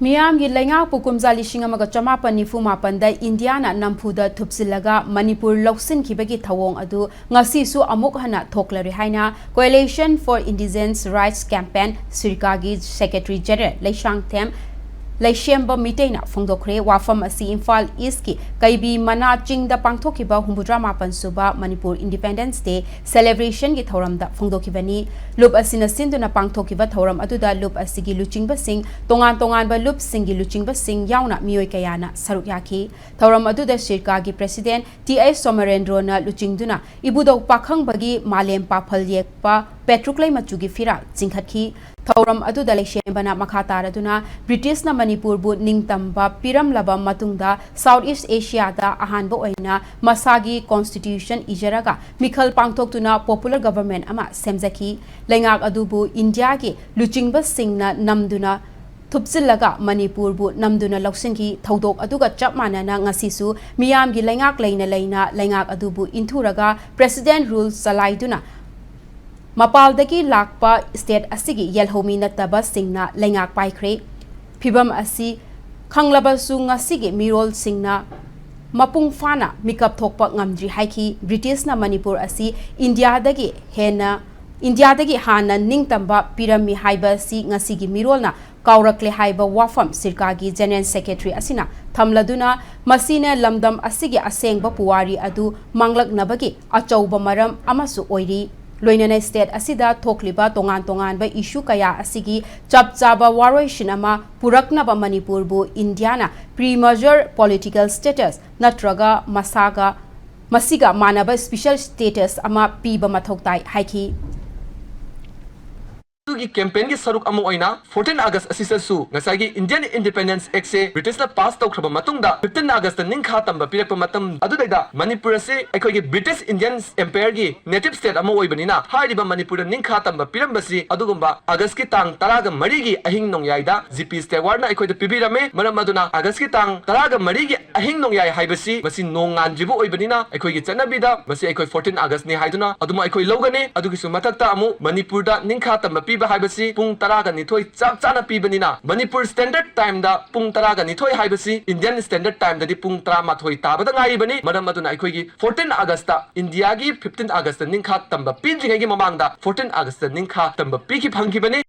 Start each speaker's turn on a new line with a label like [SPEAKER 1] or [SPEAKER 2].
[SPEAKER 1] Miyamgi Lenga Pukumza Lishingamaga Chamapan Nifumapanda Indiana Nampuda Tupsilaga Manipur Loksin Kibagi Tawong Adu Ngasisu Amukhana Toklari Haina Coalition for Indigenous Rights Campaign Sirkagi Secretary General Leishang Tem Leishemba Mitena Fungdokre Wafam Asi Imphal East Ki Kaibi Mana Chingda Pangthokiba Humbudra Mapan Suba Manipur Independence Day Celebration Ki Thoramda Fungdokibani Lup Asina Sinduna Pangthokiba Thoram Aduda Lup Asigi Luchingba Sing Tongan ba Lup Singi Luchingba Sing Yauna Miyoi Kayana Saruk Yaki Thoram Aduda Sirkagi President T.A. Somerendro na Luchingduna Ibudok Pakhang Bagi Malem Paphal Yekpa Petruklay Machugi Fira Zingkhatki Thoram Aduda Leishembana Makataraduna British na Manipur bu Ningtamba Piram Laba Matungda Southeast Asia da Ahanba Oina Masagi Constitution Ijaraga Mikhal Pangthoktuna Popular Government ama Semzaki Lengak Adubu India ki Luchingba Singna Namduna Tupsilaga Manipur bu Namduna Loksinki Thodok Aduga Chapmanana Ngasisu Miyamgi Lengak Leina Lengak Adubu Inturaga President Rules Salaiduna Mapaldagi Lakpa State Asigi Yelhomi Nataba Singna Lengak Paikre Pibam Asi Kanglabasu Ngasigi Mirol Singna Mapung Fana Mikap Thokpa Ngamdri Haiki British na Manipur Asi India dagi Hana Ningtamba Pirami Haiba Si Ngasigi Mirol na Kaurakle Haiba Wafam Sirkagi General Secretary Asina Thamladuna Masine Lamdam Asigi Asengba Puwari Adu Manglak Nabagi Achauba Maram Amasu Oiri Loinana State Asida Thokliba Tongan ba issue kaya asigi chapchaba waroi ama puraknaba Manipur bu Indiana pre-major political status natraga masiga manaba special status ama piba mathoktai haiki
[SPEAKER 2] की campaign की सरुक अमु ओइना 14 अगस्त असिससु ngसागी Indian independence act से British ना पास तौखरब मतुंगदा 15 अगस्त निंखा तंबा पिरप मतम अदुदैदा मणिपुर से अखोगी British Indian empire की native state अमु ओइबनिना हारिबा मणिपुर निंखा तंबा पिरमबसी अदुगुंबा अगस्त की तांग 10 मरी की अहिंग नोंयाइदा जीपी स्टेवार ना अखोइदा पिबिरमे मरम अदुना अगस्त की तांग 10 मरी की अहिंग नोंयाइ हाइबसी मसी नोंगानजिबु ओइबनिना अखोगी चनबिदा मसी अखोई 14 अगस्त ने हाइदुना अदुमा अखोई लौगने अदुगिसु मथक्ता अमु मणिपुर दा निंखा तंबा पिबा हाइबसी पुंग 10 निथोई चाप चाना पीबनिना मणिपुर स्टैंडर्ड टाइम दा पुंग 10 निथोई हाइबसी इंडियन स्टैंडर्ड टाइम दादी पुंग 13 ताबदा ngaibani madam aduna aikoigi 14 अगस्त इंडिया की 15 अगस्त निंखा तंबा पिंजिंगे की ममांगदा 14 अगस्त निंखा तंबा पीकी फंगिबनी